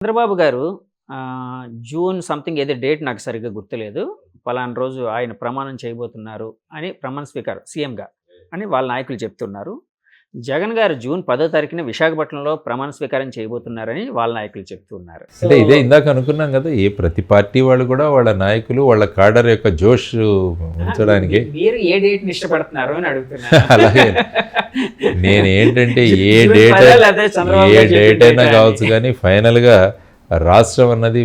చంద్రబాబు గారు June something ఏదో date నాకు సరిగ్గా గుర్తులేదు. పలానా రోజు ఆయన ప్రమాణం చేయబోతున్నారు అని ప్రమాణ స్వీకారం సీఎంగా అని వాళ్ళ నాయకులు చెప్తున్నారు. జగన్ గారు జూన్ 10వ తారీఖున విశాఖపట్నంలో ప్రమాణ స్వీకారం చేయబోతున్నారని వాళ్ళ నాయకులు చెప్తున్నారు. అంటే ఇదే ఇందాక అనుకున్నాం కదా, ఏ ప్రతి పార్టీ వాళ్ళు కూడా వాళ్ళ నాయకులు వాళ్ళ కాడర్ యొక్క జోష్ ఉంచడానికి మీరు ఏ డేట్ని ఇష్టపడుతున్నారు అని అడుగుతున్నారు. అలాగే నేనేంటంటే ఏ డేట్ అయినా కావచ్చు, కానీ ఫైనల్గా రాష్ట్రం అన్నది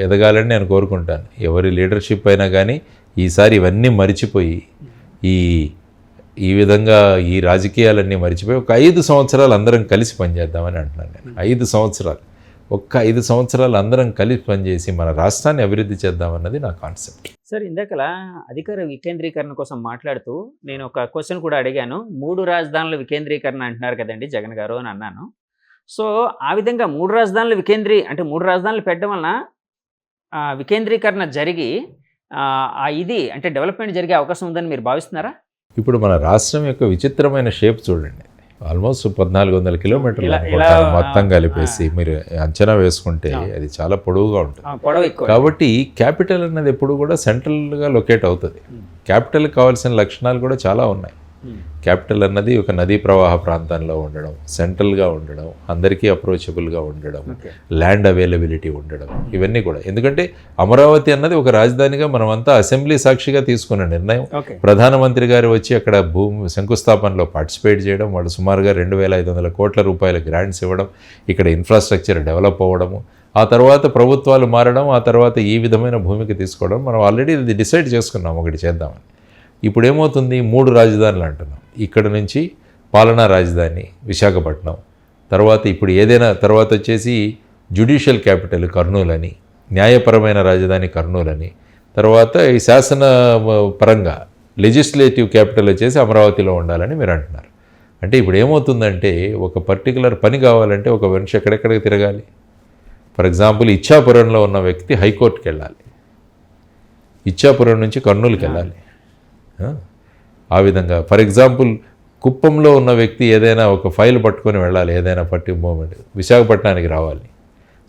ఎదగాలని నేను కోరుకుంటాను. ఎవరి లీడర్షిప్ అయినా కానీ ఈసారి ఇవన్నీ మరిచిపోయి ఈ విధంగా ఈ రాజకీయాలన్నీ మరిచిపోయి ఒక 5 సంవత్సరాలు అందరం కలిసి పనిచేద్దామని అంటున్నాను నేను. 5 సంవత్సరాలు, ఒక్క 5 సంవత్సరాలు అందరం కలిసి పనిచేసి మన రాష్ట్రాన్ని అభివృద్ధి చేద్దామన్నది నా కాన్సెప్ట్. సార్, ఇందాకలా అధికార వికేంద్రీకరణ కోసం మాట్లాడుతూ నేను ఒక క్వశ్చన్ కూడా అడిగాను. 3 రాజధానుల వికేంద్రీకరణ అంటున్నారు కదండి జగన్ గారు అని అన్నాను. సో ఆ విధంగా 3 రాజధానులు అంటే 3 రాజధానులు పెట్టడం వలన వికేంద్రీకరణ జరిగి అంటే డెవలప్మెంట్ జరిగే అవకాశం ఉందని మీరు భావిస్తున్నారా? ఇప్పుడు మన రాష్ట్రం యొక్క విచిత్రమైన షేప్ చూడండి. ఆల్మోస్ట్ 1400 కిలోమీటర్లు మొత్తం కలిపేసి మీరు అంచనా వేసుకుంటే అది చాలా పొడవుగా ఉంటుంది. కాబట్టి క్యాపిటల్ అన్నది ఎప్పుడు కూడా సెంట్రల్గా లొకేట్ అవుతుంది. క్యాపిటల్కి కావాల్సిన లక్షణాలు కూడా చాలా ఉన్నాయి. క్యాపిటల్ అన్నది ఒక నదీ ప్రవాహ ప్రాంతంలో ఉండడం, సెంట్రల్గా ఉండడం, అందరికీ అప్రోచబుల్గా ఉండడం, ల్యాండ్ అవైలబిలిటీ ఉండడం, ఇవన్నీ కూడా. ఎందుకంటే అమరావతి అన్నది ఒక రాజధానిగా మనమంతా అసెంబ్లీ సాక్షిగా తీసుకున్న నిర్ణయం. ప్రధానమంత్రి గారు వచ్చి అక్కడ శంకుస్థాపనలో పార్టిసిపేట్ చేయడం, వాళ్ళు సుమారుగా 2500 కోట్ల రూపాయల గ్రాంట్స్ ఇవ్వడం, ఇక్కడ ఇన్ఫ్రాస్ట్రక్చర్ డెవలప్ అవ్వడము, ఆ తర్వాత ప్రభుత్వాలు మారడం, ఆ తర్వాత ఈ విధమైన భూమికి తీసుకోవడం, మనం ఆల్రెడీ ఇది డిసైడ్ చేసుకున్నాం ఒకటి చేద్దామని. ఇప్పుడు ఏమవుతుంది, 3 రాజధానులు అంటున్నాం. ఇక్కడ నుంచి పాలనా రాజధాని విశాఖపట్నం, తర్వాత ఇప్పుడు ఏదైనా తర్వాత వచ్చేసి జ్యుడిషియల్ క్యాపిటల్ కర్నూలు అని, న్యాయపరమైన రాజధాని కర్నూలు అని, తర్వాత ఈ శాసన పరంగా లెజిస్లేటివ్ క్యాపిటల్ వచ్చేసి అమరావతిలో ఉండాలని మీరు అంటున్నారు. అంటే ఇప్పుడు ఏమవుతుందంటే ఒక పర్టికులర్ పని కావాలంటే ఒక మనిషి ఎక్కడెక్కడికి తిరగాలి. ఫర్ ఎగ్జాంపుల్ ఇచ్చాపురంలో ఉన్న వ్యక్తి హైకోర్టుకి వెళ్ళాలి, ఇచ్చాపురం నుంచి కర్నూలుకి వెళ్ళాలి. ఆ విధంగా ఫర్ ఎగ్జాంపుల్ కుప్పంలో ఉన్న వ్యక్తి ఏదైనా ఒక ఫైల్ పట్టుకొని వెళ్ళాలి, ఏదైనా మూమెంట్ విశాఖపట్నానికి రావాలి.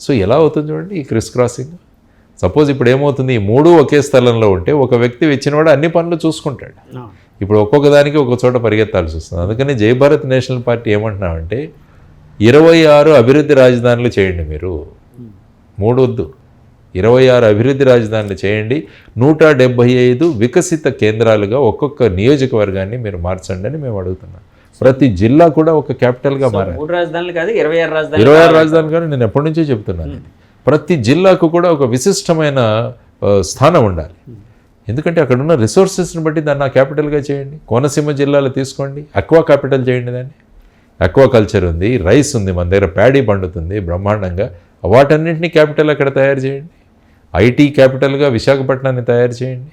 సో ఎలా అవుతుంది చూడండి ఈ క్రిస్ క్రాసింగ్. సపోజ్ ఇప్పుడు ఏమవుతుంది, ఈ 3 ఒకే స్థలంలో ఉంటే ఒక వ్యక్తి వచ్చినవాడు అన్ని పనులు చూసుకుంటాడు. ఇప్పుడు ఒక్కొక్క దానికి ఒక చోట పరిగెత్తాల్సి వస్తుంది. అందుకని జై భారత్ నేషనల్ పార్టీ ఏమంటున్నామంటే 26 అభివృద్ధి రాజధానులు చేయండి మీరు, 3 వద్దు, 26 అభివృద్ధి రాజధానులు చేయండి, 175 వికసిత కేంద్రాలుగా ఒక్కొక్క నియోజకవర్గాన్ని మీరు మార్చండి అని మేము అడుగుతున్నాం. ప్రతి జిల్లా కూడా ఒక క్యాపిటల్గా మారాలి. 3 రాజధానులు కాదు 26 రాజధానులు కానీ నేను ఎప్పటి నుంచో చెప్తున్నాను. ప్రతి జిల్లాకు కూడా ఒక విశిష్టమైన స్థానం ఉండాలి. ఎందుకంటే అక్కడ ఉన్న రిసోర్సెస్ని బట్టి దాన్ని క్యాపిటల్గా చేయండి. కోనసీమ జిల్లాలో తీసుకోండి, అక్వా క్యాపిటల్ చేయండి దాన్ని. అక్వా కల్చర్ ఉంది, రైస్ ఉంది, మన దగ్గర ప్యాడీ పండుతుంది బ్రహ్మాండంగా. వాటన్నింటినీ క్యాపిటల్ అక్కడ తయారు చేయండి. ఐటీ క్యాపిటల్గా విశాఖపట్నాన్ని తయారు చేయండి.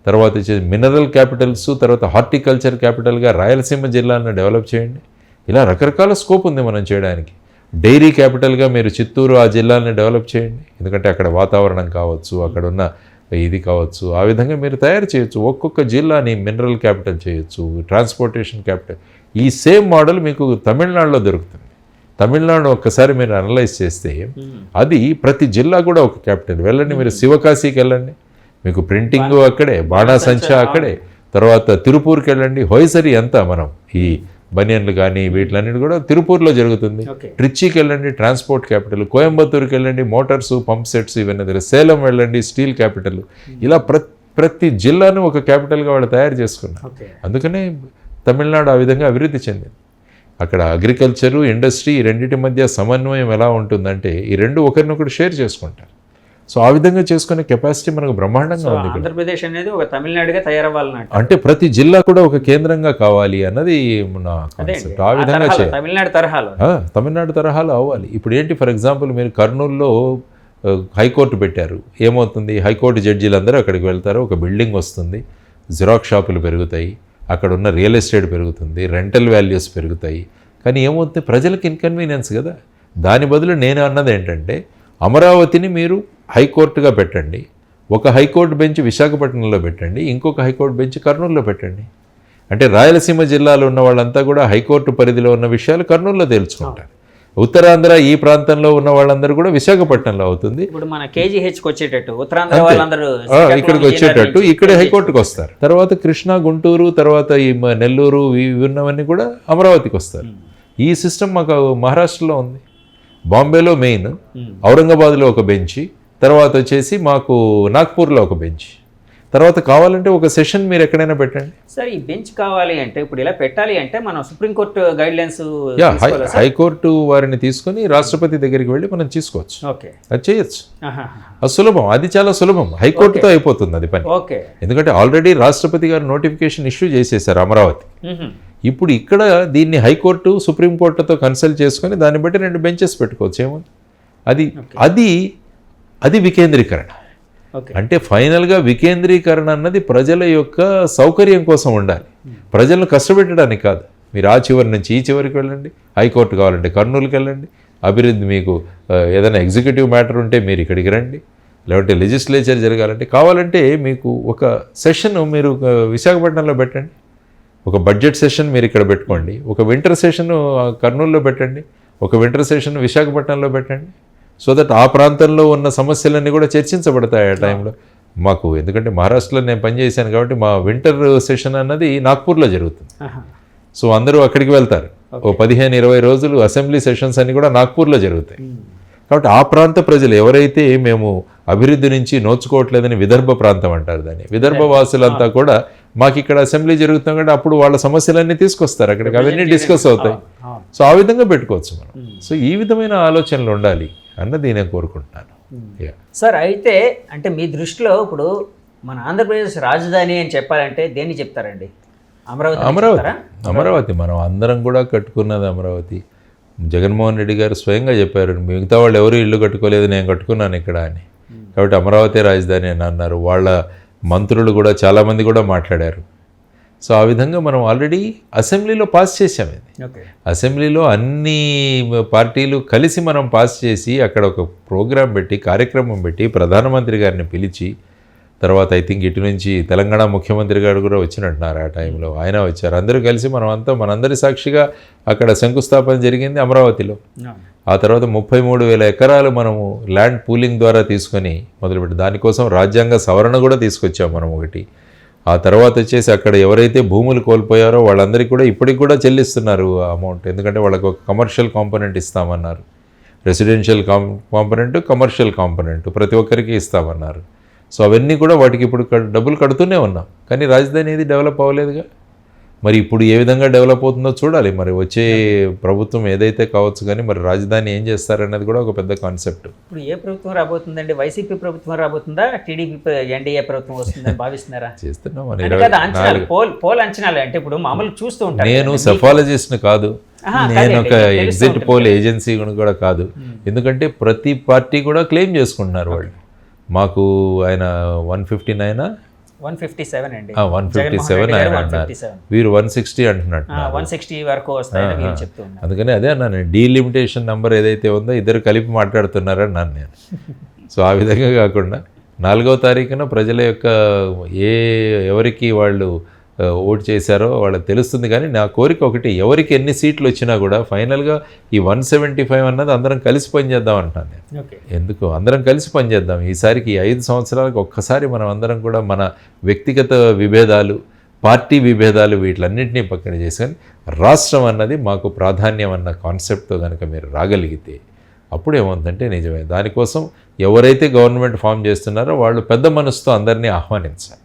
తర్వాత వచ్చేసి మినరల్ క్యాపిటల్స్, తర్వాత హార్టికల్చర్ క్యాపిటల్గా రాయలసీమ జిల్లాలను డెవలప్ చేయండి. ఇలా రకరకాల స్కోప్ ఉంది మనం చేయడానికి. డైరీ క్యాపిటల్గా మీరు చిత్తూరు ఆ జిల్లాలను డెవలప్ చేయండి. ఎందుకంటే అక్కడ వాతావరణం కావచ్చు, అక్కడ ఉన్న ఇది కావచ్చు, ఆ విధంగా మీరు తయారు చేయొచ్చు. ఒక్కొక్క జిల్లాని మినరల్ క్యాపిటల్ చేయొచ్చు, ట్రాన్స్పోర్టేషన్ క్యాపిటల్. ఈ సేమ్ మోడల్ మీకు తమిళనాడులో దొరుకుతుంది. తమిళనాడు ఒక్కసారి మీరు అనలైజ్ చేస్తే అది ప్రతి జిల్లా కూడా ఒక క్యాపిటల్. వెళ్ళండి మీరు శివకాశీకి వెళ్ళండి, మీకు ప్రింటింగ్ అక్కడే, బాణాసంచా అక్కడే, తర్వాత తిరుపూర్కి వెళ్ళండి, హొయసరి అంతా మనం ఈ బనియన్లు కానీ వీటిలన్నిటి కూడా తిరుపూర్లో జరుగుతుంది. ట్రిచ్చికి వెళ్ళండి, ట్రాన్స్పోర్ట్ క్యాపిటల్. కోయంబత్తూరుకి వెళ్ళండి, మోటార్స్, పంప్ సెట్స్ ఇవన్నీ దగ్గర. సేలం వెళ్ళండి, స్టీల్ క్యాపిటల్. ఇలా ప్రతి జిల్లాను ఒక క్యాపిటల్గా వాళ్ళు తయారు చేసుకున్నారు. అందుకనే తమిళనాడు ఆ విధంగా అభివృద్ధి చెందింది. అక్కడ అగ్రికల్చరు, ఇండస్ట్రీ ఈ రెండింటి మధ్య సమన్వయం ఎలా ఉంటుందంటే ఈ రెండు ఒకరినొకరు షేర్ చేసుకుంటారు. సో ఆ విధంగా చేసుకునే కెపాసిటీ మనకు బ్రహ్మాండంగా ఉంది. ఆంధ్రప్రదేశ్ అనేది ఒక తమిళనాడుగా తయారవ్వాలన్నట్టు, అంటే ప్రతి జిల్లా కూడా ఒక కేంద్రంగా కావాలి అన్నది నా కాన్సెప్ట్. ఆ విధంగా తమిళనాడు తరహాలో అవ్వాలి. ఇప్పుడు ఏంటి, ఫర్ ఎగ్జాంపుల్ మీరు కర్నూలులో హైకోర్టు పెట్టారు, ఏమవుతుంది, హైకోర్టు జడ్జీలు అందరూ అక్కడికి వెళ్తారు, ఒక బిల్డింగ్ వస్తుంది, జిరాక్స్ షాపులు పెరుగుతాయి, అక్కడ ఉన్న రియల్ ఎస్టేట్ పెరుగుతుంది, రెంటల్ వాల్యూస్ పెరుగుతాయి. కానీ ఏమవుతుంది, ప్రజలకు ఇన్కన్వీనియన్స్ కదా. దాని బదులు నేను అన్నది ఏంటంటే అమరావతిని మీరు హైకోర్టుగా పెట్టండి, ఒక హైకోర్టు బెంచ్ విశాఖపట్నంలో పెట్టండి, ఇంకొక హైకోర్టు బెంచ్ కర్నూలులో పెట్టండి. అంటే రాయలసీమ జిల్లాలో ఉన్న వాళ్ళంతా కూడా హైకోర్టు పరిధిలో ఉన్న విషయాలు కర్నూలులో తేల్చుకుంటారు. ఉత్తరాంధ్ర ఈ ప్రాంతంలో ఉన్న వాళ్ళందరూ కూడా విశాఖపట్నంలో అవుతుంది. ఇప్పుడు మన కేజీహెచ్కి వచ్చేటట్టు ఉత్తరాంధ్ర వాళ్ళందరూ ఇక్కడికి వచ్చేటట్టు ఇక్కడే హైకోర్టుకు వస్తారు. తర్వాత కృష్ణా, గుంటూరు, తర్వాత ఈ నెల్లూరు ఇవి ఉన్నవన్నీ కూడా అమరావతికి వస్తారు. ఈ సిస్టమ్ మాకు మహారాష్ట్రలో ఉంది. బాంబేలో మెయిన్, ఔరంగాబాద్లో ఒక బెంచ్, తర్వాత వచ్చేసి మాకు నాగ్పూర్లో ఒక బెంచ్. తర్వాత కావాలంటే ఒక సెషన్ మీరు ఎక్కడైనా పెట్టండి. సార్ ఈ బెంచ్ కావాలి అంటే ఇప్పుడు ఇలా పెట్టాలి అంటే మనం సుప్రీంకోర్టు గైడ్ లైన్స్ హైకోర్టు వారిని తీసుకొని రాష్ట్రపతి దగ్గరికి వెళ్ళి మనం తీసుకోవచ్చు. ఓకే, అది చేయొచ్చు. అది సులభం, అది చాలా సులభం. హైకోర్టుతో అయిపోతుంది అది పని. ఓకే, ఎందుకంటే ఆల్రెడీ రాష్ట్రపతి గారు నోటిఫికేషన్ ఇష్యూ చేసేసారు అమరావతి. ఇప్పుడు ఇక్కడ దీన్ని హైకోర్టు సుప్రీంకోర్టుతో కన్సల్ట్ చేసుకొని దాన్ని బట్టి 2 బెంచెస్ పెట్టుకోవచ్చు. ఏముంది అది అది అది వికేంద్రీకరణ. అంటే ఫైనల్గా వికేంద్రీకరణ అన్నది ప్రజల యొక్క సౌకర్యం కోసం ఉండాలి, ప్రజలను కష్టపెట్టడానికి కాదు. మీరు ఆ చివరి నుంచి ఈ చివరికి వెళ్ళండి, హైకోర్టు కావాలంటే కర్నూలుకి వెళ్ళండి, అభివృద్ధి మీకు ఏదైనా ఎగ్జిక్యూటివ్ మ్యాటర్ ఉంటే మీరు ఇక్కడికి రండి, లేదంటే లెజిస్లేచర్ జరగాలంటే కావాలంటే మీకు ఒక సెషన్ మీరు విశాఖపట్నంలో పెట్టండి, ఒక బడ్జెట్ సెషన్ మీరు ఇక్కడ పెట్టుకోండి, ఒక వింటర్ సెషన్ కర్నూలులో పెట్టండి, ఒక వింటర్ సెషన్ విశాఖపట్నంలో పెట్టండి. సో దట్ ఆ ప్రాంతంలో ఉన్న సమస్యలన్నీ కూడా చర్చించబడతాయి ఆ టైంలో మాకు. ఎందుకంటే మహారాష్ట్రలో నేను పనిచేశాను కాబట్టి మా వింటర్ సెషన్ అన్నది నాగ్పూర్లో జరుగుతుంది. సో అందరూ అక్కడికి వెళ్తారు. ఓ 15-20 రోజులు అసెంబ్లీ సెషన్స్ అన్ని కూడా నాగ్పూర్లో జరుగుతాయి. కాబట్టి ఆ ప్రాంత ప్రజలు ఎవరైతే మేము అభివృద్ధి నుంచి నోచుకోవట్లేదని విదర్భ ప్రాంతం అంటారు దాన్ని, విదర్భ వాసులంతా కూడా మాకు ఇక్కడ అసెంబ్లీ జరుగుతుంది కాబట్టి అప్పుడు వాళ్ళ సమస్యలన్నీ తీసుకొస్తారు అక్కడికి, అవన్నీ డిస్కస్ అవుతాయి. సో ఆ విధంగా పెట్టుకోవచ్చు మనం. సో ఈ విధమైన ఆలోచనలు ఉండాలి అన్నది నేను కోరుకుంటున్నాను. సార్ అయితే అంటే మీ దృష్టిలో ఇప్పుడు మన ఆంధ్రప్రదేశ్ రాజధాని అని చెప్పాలంటే దేన్ని చెప్తారండి? అమరావతి మనం అందరం కూడా కట్టుకున్నది అమరావతి. జగన్మోహన్ రెడ్డి గారు స్వయంగా చెప్పారు, మిగతా వాళ్ళు ఎవరు ఇల్లు కట్టుకోలేదు, నేను కట్టుకున్నాను ఇక్కడ అని. కాబట్టి అమరావతి రాజధాని అని అన్నారు. వాళ్ళ మంత్రులు కూడా చాలామంది కూడా మాట్లాడారు. సో ఆ విధంగా మనం ఆల్రెడీ అసెంబ్లీలో పాస్ చేసాం. ఇది అసెంబ్లీలో అన్ని పార్టీలు కలిసి మనం పాస్ చేసి అక్కడ ఒక ప్రోగ్రాం పెట్టి కార్యక్రమం పెట్టి ప్రధానమంత్రి గారిని పిలిచి, తర్వాత ఐ థింక్ ఇటు నుంచి తెలంగాణ ముఖ్యమంత్రి గారు కూడా వచ్చినట్టున్నారు ఆ టైంలో, ఆయన వచ్చారు. అందరూ కలిసి మనందరి సాక్షిగా అక్కడ శంకుస్థాపన జరిగింది అమరావతిలో. ఆ తర్వాత 33,000 ఎకరాలు మనము ల్యాండ్ పూలింగ్ ద్వారా తీసుకొని మొదలుపెట్టి దానికోసం రాజ్యాంగ సవరణ కూడా తీసుకొచ్చాం మనం ఒకటి. ఆ తర్వాత వచ్చేసి అక్కడ ఎవరైతే భూములు కోల్పోయారో వాళ్ళందరికీ కూడా ఇప్పటికి కూడా చెల్లిస్తున్నారు అమౌంట్. ఎందుకంటే వాళ్ళకు ఒక కమర్షియల్ కాంపోనెంట్ ఇస్తామన్నారు, రెసిడెన్షియల్ కాంపోనెంట్, కమర్షియల్ కాంపోనెంట్ ప్రతి ఒక్కరికి ఇస్తామన్నారు. సో అవన్నీ కూడా వాటికి ఇప్పుడు డబ్బులు కడుతూనే ఉన్నాం. కానీ రాజధాని ఏది డెవలప్ అవ్వలేదుగా. మరి ఇప్పుడు ఏ విధంగా డెవలప్ అవుతుందో చూడాలి. మరి వచ్చే ప్రభుత్వం ఏదైతే కావచ్చు, కానీ మరి రాజధాని ఏం చేస్తారనేది కూడా ఒక పెద్ద కాన్సెప్ట్. ఇప్పుడు ఏ ప్రభుత్వం రాబోతుందండి? వైసీపీ ప్రభుత్వం రాబోతుందా, టీడీపీ ఎన్డీఏ ప్రభుత్వం వస్తుందని భావిస్తున్నారా? చేస్తున్నాం పోల్ అంచనాలు అంటే ఇప్పుడు మామూలు చూస్తూ ఉంటారు. నేను సెఫాలజిస్ట్ని కాదు, నేను ఒక ఎగ్జిట్ పోల్ ఏజెన్సీ కూడా కాదు. ఎందుకంటే ప్రతి పార్టీ కూడా క్లెయిమ్ చేసుకుంటున్నారు వాళ్ళు. మాకు ఆయన 159 157 అండి, 157 ఆయన అన్నారు, వీరు 160 అంటున్నట్టు 160 వరకు వస్తాయని వీరు చెప్తున్నారు. అందుకని అదే అన్నాను, డీలిమిటేషన్ నెంబర్ ఏదైతే ఉందో ఇద్దరు కలిపి మాట్లాడుతున్నారని నన్ను నేను. సో ఆ విధంగా కాకుండా 4వ తారీఖున ప్రజల యొక్క ఎవరికి వాళ్ళు ఓటు చేశారో వాళ్ళకి తెలుస్తుంది. కానీ నా కోరిక ఒకటి, ఎవరికి ఎన్ని సీట్లు వచ్చినా కూడా ఫైనల్గా ఈ 175 అన్నది అందరం కలిసి పనిచేద్దాం అంటాను నేను. ఎందుకు అందరం కలిసి పనిచేద్దాం ఈసారికి, 5 సంవత్సరాలకు ఒక్కసారి మనం అందరం కూడా మన వ్యక్తిగత విభేదాలు, పార్టీ విభేదాలు వీటిలన్నింటినీ పక్కన చేసుకొని రాష్ట్రం అన్నది మాకు ప్రాధాన్యం అన్న కాన్సెప్ట్తో కనుక మీరు రాగలిగితే అప్పుడు ఏమవుతుందంటే నిజమే. దానికోసం ఎవరైతే గవర్నమెంట్ ఫామ్ చేస్తున్నారో వాళ్ళు పెద్ద మనసుతో అందరినీ ఆహ్వానించాలి.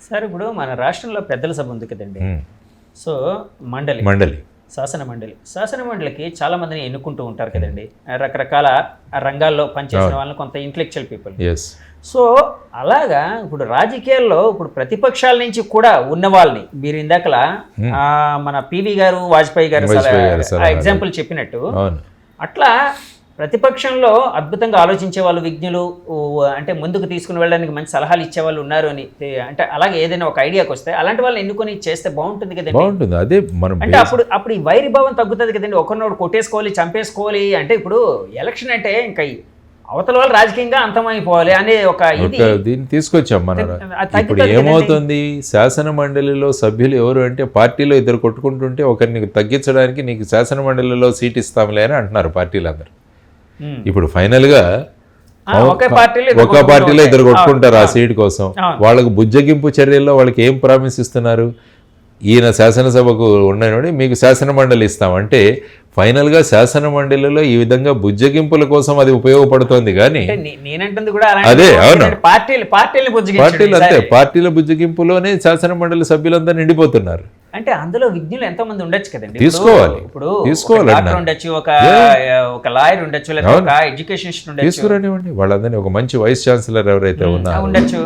సార్ ఇప్పుడు మన రాష్ట్రంలో పెద్దల సభ ఉంది కదండి. సో మండలి శాసన మండలికి చాలా మందిని ఎన్నుకుంటూ ఉంటారు కదండి, రకరకాల రంగాల్లో పనిచేసిన వాళ్ళని, కొంత ఇంటలెక్చువల్ పీపుల్. సో అలాగా ఇప్పుడు రాజకీయాల్లో ఇప్పుడు ప్రతిపక్షాల నుంచి కూడా ఉన్న వాళ్ళని మీరు ఇందాకలా మన పివి గారు, వాజ్పేయి గారు ఎగ్జాంపుల్ చెప్పినట్టు, అట్లా ప్రతిపక్షంలో అద్భుతంగా ఆలోచించే వాళ్ళు, విజ్ఞులు, అంటే ముందుకు తీసుకుని వెళ్ళడానికి మంచి సలహాలు ఇచ్చే వాళ్ళు ఉన్నారు అని, అంటే అలాగే ఏదైనా ఒక ఐడియాకి వస్తే అలాంటి వాళ్ళని ఎన్నుకొని చేస్తే బాగుంటుంది కదండి. బాగుంటుంది. అదే మనం అంటే అప్పుడు ఈ వైరి భావం తగ్గుతుంది కదండి. ఒకరినోడు కొట్టేసుకోవాలి, చంపేసుకోవాలి అంటే ఇప్పుడు ఎలక్షన్ అంటే ఇంకా అవతల వాళ్ళు రాజకీయంగా అంతమైపోవాలి అనే ఒక ఇది దీన్ని తీసుకొచ్చాం మన తగ్గుతుంది ఇప్పుడు ఏమవుతుంది, శాసన మండలిలో సభ్యులు ఎవరు అంటే పార్టీలో ఇద్దరు కొట్టుకుంటుంటే ఒకరిని తగ్గించడానికి నీకు శాసన మండలిలో సీట్ ఇస్తాంలే అని అంటున్నారు పార్టీలందరూ. ఇప్పుడు ఫైనల్ గా ఒక పార్టీలో ఇద్దరు కొట్టుకుంటారు ఆ సీట్ కోసం. వాళ్ళకు బుజ్జగింపు చర్యల్లో వాళ్ళకి ఏం ప్రామిస్ ఇస్తున్నారు, ఈయన శాసనసభకు ఉండనివాడి మీకు శాసన మండలి ఇస్తాం అంటే ఫైనల్గా శాసన మండలిలో ఈ విధంగా బుజ్జగింపుల కోసం అది ఉపయోగపడుతోంది. కానీ అదే అవును పార్టీలు అంతే, పార్టీల బుజ్జగింపులోనే శాసన మండలి సభ్యులంతా నిండిపోతున్నారు. అంటే అందులో విజ్ఞులు ఎంతో మంది ఉండొచ్చు కదండి, తీసుకోవాలి ఉండొచ్చు, ఒక లాయర్ ఉండొచ్చు, లేదా ఒక ఎడ్యుకేషనిస్ట్ ఉండొచ్చు, తీసుకురానివ్వండి వాళ్ళందరినీ. ఒక మంచి వైస్ ఛాన్సలర్ ఎవరైతే ఉన్నారో ఉండొచ్చు.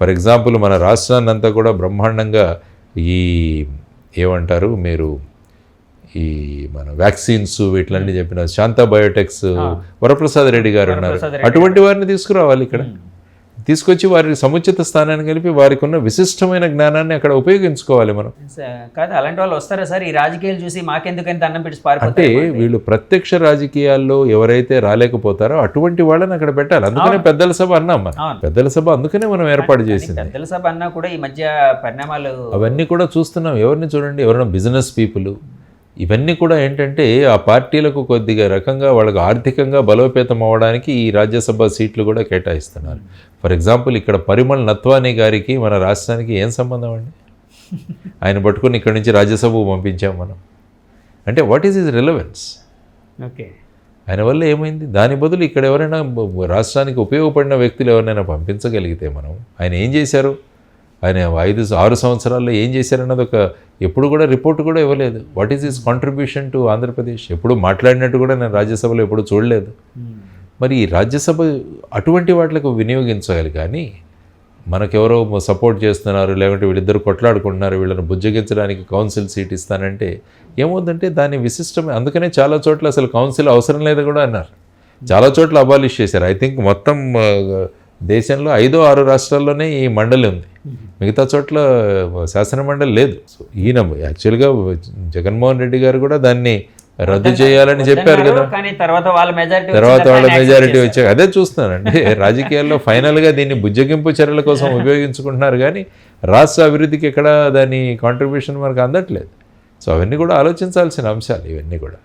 ఫర్ ఎగ్జాంపుల్ మన రాష్ట్రాన్ని అంతా కూడా బ్రహ్మాండంగా ఈ ఏమంటారు మీరు ఈ మన వ్యాక్సిన్స్ వీటిలన్నీ చెప్పిన శాంతా బయోటెక్స్ వరప్రసాద్ రెడ్డి గారు ఉన్నారు. అటువంటి వారిని తీసుకురావాలి ఇక్కడ, తీసుకొచ్చి వారి సముచిత స్థానాన్ని కలిపి వారికి ఉన్న విశిష్టమైన జ్ఞానాన్ని అక్కడ ఉపయోగించుకోవాలి మనం. కాదు అలాంటి వాళ్ళు వస్తారా సార్ ఈ రాజకీయాలు చూసి మాకెందుకని దండం పెట్టి అంటే వీళ్ళు ప్రత్యక్ష రాజకీయాల్లో ఎవరైతే రాలేకపోతారో అటువంటి వాళ్ళని అక్కడ పెట్టాలి. అందుకనే పెద్దల సభ అన్నాం మనం, పెద్దల సభ అందుకనే మనం ఏర్పాటు చేసింది. పెద్దల సభ అన్నా కూడా ఈ మధ్య పరిణామాలు అవన్నీ కూడా చూస్తున్నాం. ఎవరిని చూడండి, ఎవరైనా బిజినెస్ పీపుల్, ఇవన్నీ కూడా ఏంటంటే ఆ పార్టీలకు కొద్దిగా రకంగా వాళ్ళకు ఆర్థికంగా బలోపేతం అవ్వడానికి ఈ రాజ్యసభ సీట్లు కూడా కేటాయిస్తున్నారు. ఫర్ ఎగ్జాంపుల్ ఇక్కడ పరిమళ్ నత్వానీ గారికి మన రాష్ట్రానికి ఏం సంబంధం అండి? ఆయన పట్టుకుని ఇక్కడ నుంచి రాజ్యసభకు పంపించాం మనం అంటే what is his relevance? Okay, ఆయన వల్ల ఏమైంది? దాని బదులు ఇక్కడ ఎవరైనా రాష్ట్రానికి ఉపయోగపడిన వ్యక్తులు ఎవరినైనా పంపించగలిగితే మనం, ఆయన ఏం చేశారు, ఆయన 5-6 సంవత్సరాల్లో ఏం చేశారన్నది ఒక ఎప్పుడు కూడా రిపోర్ట్ కూడా ఇవ్వలేదు. What is his contribution to Andhra Pradesh ఎప్పుడు మాట్లాడినట్టు కూడా నేను రాజ్యసభలో ఎప్పుడు చూడలేదు. మరి ఈ రాజ్యసభ అటువంటి వాటికి వినియోగించాలి. కానీ మనకెవరో సపోర్ట్ చేస్తున్నారు, లేకుంటే వీళ్ళిద్దరు కొట్లాడుకుంటున్నారు, వీళ్ళని బుజ్జగించడానికి కౌన్సిల్ సీట్ ఇస్తానంటే ఏమవుతుందంటే దాని విశిష్టమే. అందుకనే చాలా చోట్ల అసలు కౌన్సిల్ అవసరం లేదు కూడా అన్నారు, చాలా చోట్ల అబాలిష్ చేశారు. ఐ థింక్ మొత్తం దేశంలో 5-6 రాష్ట్రాల్లోనే ఈ మండలి ఉంది, మిగతా చోట్ల శాసన మండలి లేదు. సో ఈయన యాక్చువల్గా జగన్మోహన్ రెడ్డి గారు కూడా దాన్ని రద్దు చేయాలని చెప్పారు కదా, తర్వాత వాళ్ళ మెజారిటీ వచ్చాక అదే చూస్తున్నానండి. రాజకీయాల్లో ఫైనల్గా దీన్ని బుజ్జగింపు చర్యల కోసం ఉపయోగించుకుంటున్నారు, కానీ రాష్ట్ర అభివృద్ధికి ఎక్కడ దాని కాంట్రిబ్యూషన్ మనకు అందట్లేదు. సో అవన్నీ కూడా ఆలోచించాల్సిన అంశాలు ఇవన్నీ కూడా.